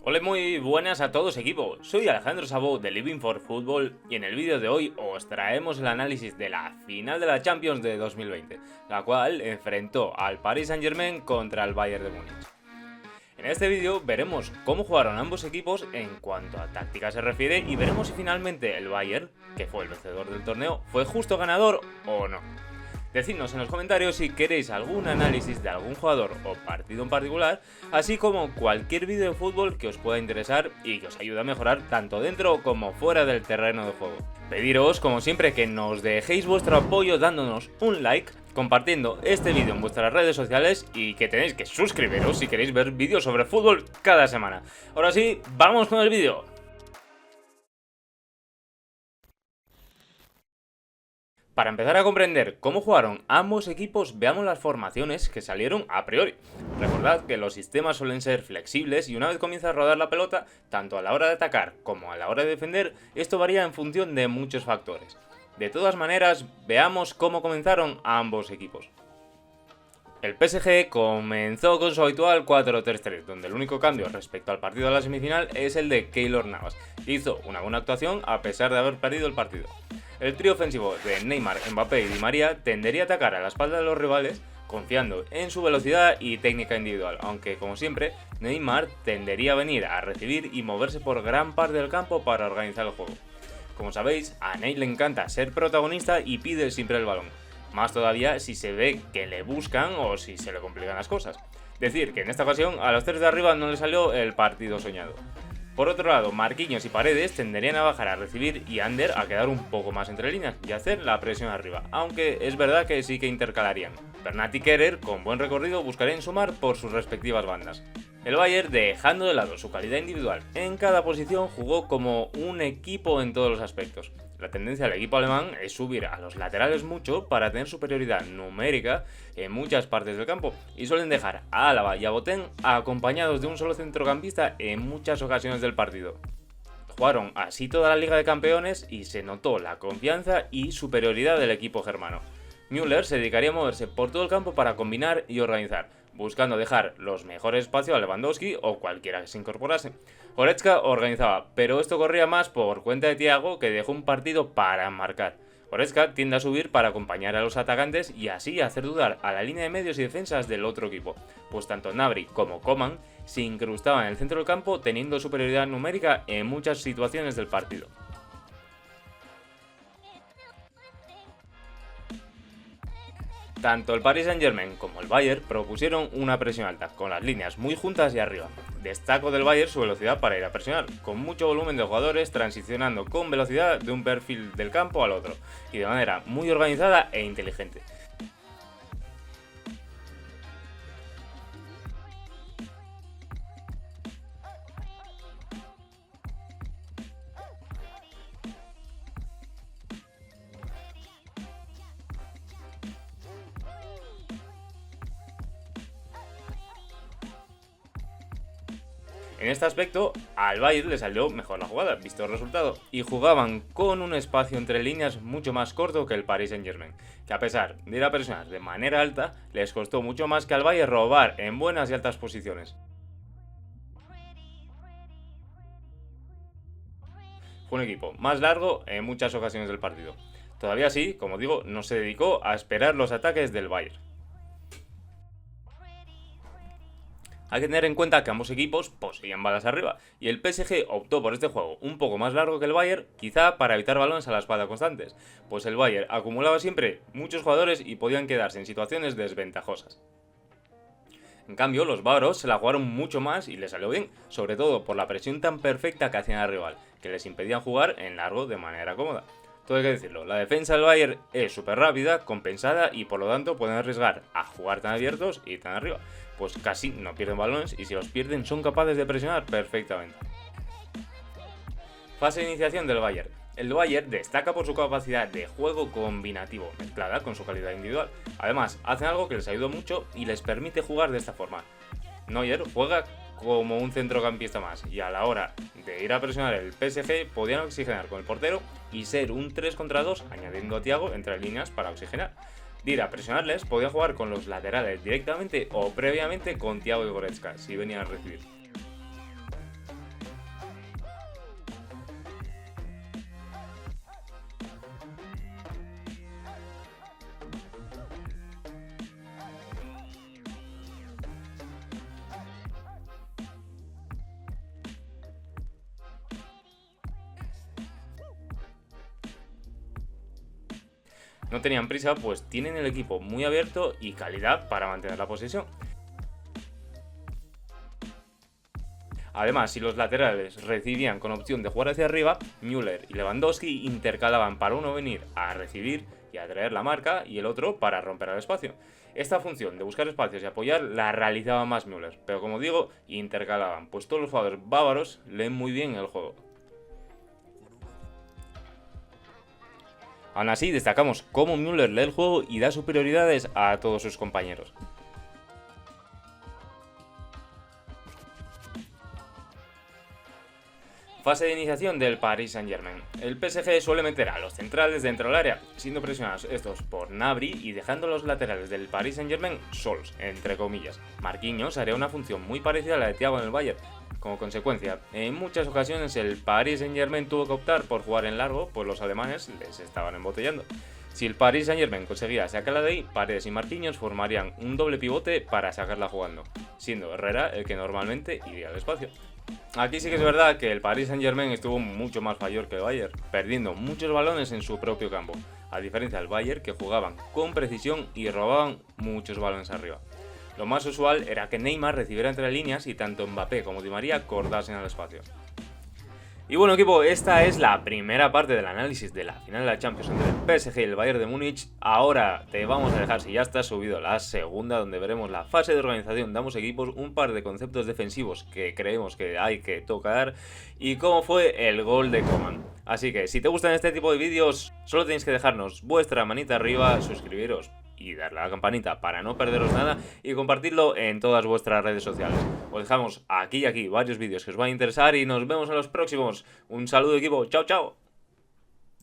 Hola, muy buenas a todos equipo, soy Alejandro Sabó de Living for Football y en el vídeo de hoy os traemos el análisis de la final de la Champions de 2020, la cual enfrentó al Paris Saint-Germain contra el Bayern de Múnich. En este vídeo veremos cómo jugaron ambos equipos en cuanto a táctica se refiere y veremos si finalmente el Bayern, que fue el vencedor del torneo, fue justo ganador o no. Decidnos en los comentarios si queréis algún análisis de algún jugador o partido en particular, así como cualquier vídeo de fútbol que os pueda interesar y que os ayude a mejorar tanto dentro como fuera del terreno de juego. Pediros, como siempre, que nos dejéis vuestro apoyo dándonos un like, compartiendo este vídeo en vuestras redes sociales y que tenéis que suscribiros si queréis ver vídeos sobre fútbol cada semana. Ahora sí, vamos con el vídeo. Para empezar a comprender cómo jugaron ambos equipos, veamos las formaciones que salieron a priori. Recordad que los sistemas suelen ser flexibles y una vez comienza a rodar la pelota, tanto a la hora de atacar como a la hora de defender, esto varía en función de muchos factores. De todas maneras, veamos cómo comenzaron ambos equipos. El PSG comenzó con su habitual 4-3-3, donde el único cambio respecto al partido de la semifinal es el de Keylor Navas, que hizo una buena actuación a pesar de haber perdido el partido. El trío ofensivo de Neymar, Mbappé y Di María tendería a atacar a la espalda de los rivales, confiando en su velocidad y técnica individual, aunque como siempre, Neymar tendería a venir a recibir y moverse por gran parte del campo para organizar el juego. Como sabéis, a Ney le encanta ser protagonista y pide siempre el balón, más todavía si se ve que le buscan o si se le complican las cosas. Decir que en esta ocasión a los tres de arriba no le salió el partido soñado. Por otro lado, Marquinhos y Paredes tenderían a bajar a recibir y Ander a quedar un poco más entre líneas y hacer la presión arriba, aunque es verdad que sí que intercalarían. Bernat y Kehrer, con buen recorrido, buscarían sumar por sus respectivas bandas. El Bayern, dejando de lado su calidad individual en cada posición, jugó como un equipo en todos los aspectos. La tendencia del equipo alemán es subir a los laterales mucho para tener superioridad numérica en muchas partes del campo y suelen dejar a Álava y a Boateng acompañados de un solo centrocampista en muchas ocasiones del partido. Jugaron así toda la Liga de Campeones y se notó la confianza y superioridad del equipo germano. Müller se dedicaría a moverse por todo el campo para combinar y organizar, buscando dejar los mejores espacios a Lewandowski o cualquiera que se incorporase. Goretzka organizaba, pero esto corría más por cuenta de Thiago, que dejó un partido para marcar. Goretzka tiende a subir para acompañar a los atacantes y así hacer dudar a la línea de medios y defensas del otro equipo, pues tanto Gnabry como Coman se incrustaban en el centro del campo teniendo superioridad numérica en muchas situaciones del partido. Tanto el Paris Saint-Germain como el Bayern propusieron una presión alta, con las líneas muy juntas y arriba. Destaco del Bayern su velocidad para ir a presionar, con mucho volumen de jugadores transicionando con velocidad de un perfil del campo al otro, y de manera muy organizada e inteligente. En este aspecto, al Bayern le salió mejor la jugada, visto el resultado, y jugaban con un espacio entre líneas mucho más corto que el Paris Saint-Germain, que a pesar de ir a presionar de manera alta, les costó mucho más que al Bayern robar en buenas y altas posiciones. Fue un equipo más largo en muchas ocasiones del partido. Todavía así, como digo, no se dedicó a esperar los ataques del Bayern. Hay que tener en cuenta que ambos equipos poseían balas arriba, y el PSG optó por este juego un poco más largo que el Bayern, quizá para evitar balones a la espalda constantes, pues el Bayern acumulaba siempre muchos jugadores y podían quedarse en situaciones desventajosas. En cambio, los bávaros se la jugaron mucho más y les salió bien, sobre todo por la presión tan perfecta que hacían al rival, que les impedían jugar en largo de manera cómoda. Todo hay que decirlo, la defensa del Bayern es súper rápida, compensada y por lo tanto pueden arriesgar a jugar tan abiertos y tan arriba, pues casi no pierden balones y si los pierden son capaces de presionar perfectamente. Fase de iniciación del Bayern. El Bayern destaca por su capacidad de juego combinativo, mezclada con su calidad individual. Además, hacen algo que les ayuda mucho y les permite jugar de esta forma. Neuer juega como un centrocampista más y a la hora de ir a presionar el PSG podían oxigenar con el portero y ser un 3 contra 2 añadiendo a Thiago entre líneas para oxigenar. De ir a presionarles podían jugar con los laterales directamente o previamente con Thiago y Goretzka si venían a recibir. no tenían prisa, pues tienen el equipo muy abierto y calidad para mantener la posesión. Además, si los laterales recibían con opción de jugar hacia arriba, Müller y Lewandowski intercalaban para uno venir a recibir y a traer la marca y el otro para romper el espacio. Esta función de buscar espacios y apoyar la realizaba más Müller, pero como digo, intercalaban, pues todos los jugadores bávaros leen muy bien el juego. Aún así, destacamos cómo Müller lee el juego y da superioridades a todos sus compañeros. Fase de iniciación del Paris Saint-Germain. El PSG suele meter a los centrales dentro del área, siendo presionados estos por Gnabry y dejando los laterales del Paris Saint-Germain solos, entre comillas. Marquinhos haría una función muy parecida a la de Thiago en el Bayern. Como consecuencia, en muchas ocasiones el Paris Saint-Germain tuvo que optar por jugar en largo, pues los alemanes les estaban embotellando. Si el Paris Saint-Germain conseguía sacarla de ahí, Paredes y Marquinhos formarían un doble pivote para sacarla jugando, siendo Herrera el que normalmente iría al espacio. Aquí sí que es verdad que el Paris Saint-Germain estuvo mucho más mayor que el Bayern, perdiendo muchos balones en su propio campo, a diferencia del Bayern que jugaban con precisión y robaban muchos balones arriba. Lo más usual era que Neymar recibiera entre líneas y tanto Mbappé como Di María cortasen al espacio. Y bueno, equipo, esta es la primera parte del análisis de la final de la Champions entre el PSG y el Bayern de Múnich. Ahora te vamos a dejar, si ya está subido, la segunda, donde veremos la fase de organización de ambos equipos, un par de conceptos defensivos que creemos que hay que tocar y cómo fue el gol de Coman. Así que si te gustan este tipo de vídeos, solo tenéis que dejarnos vuestra manita arriba, suscribiros y darle a la campanita para no perderos nada y compartirlo en todas vuestras redes sociales. Os dejamos aquí y aquí varios vídeos que os van a interesar y nos vemos en los próximos. Un saludo, equipo, chao chao.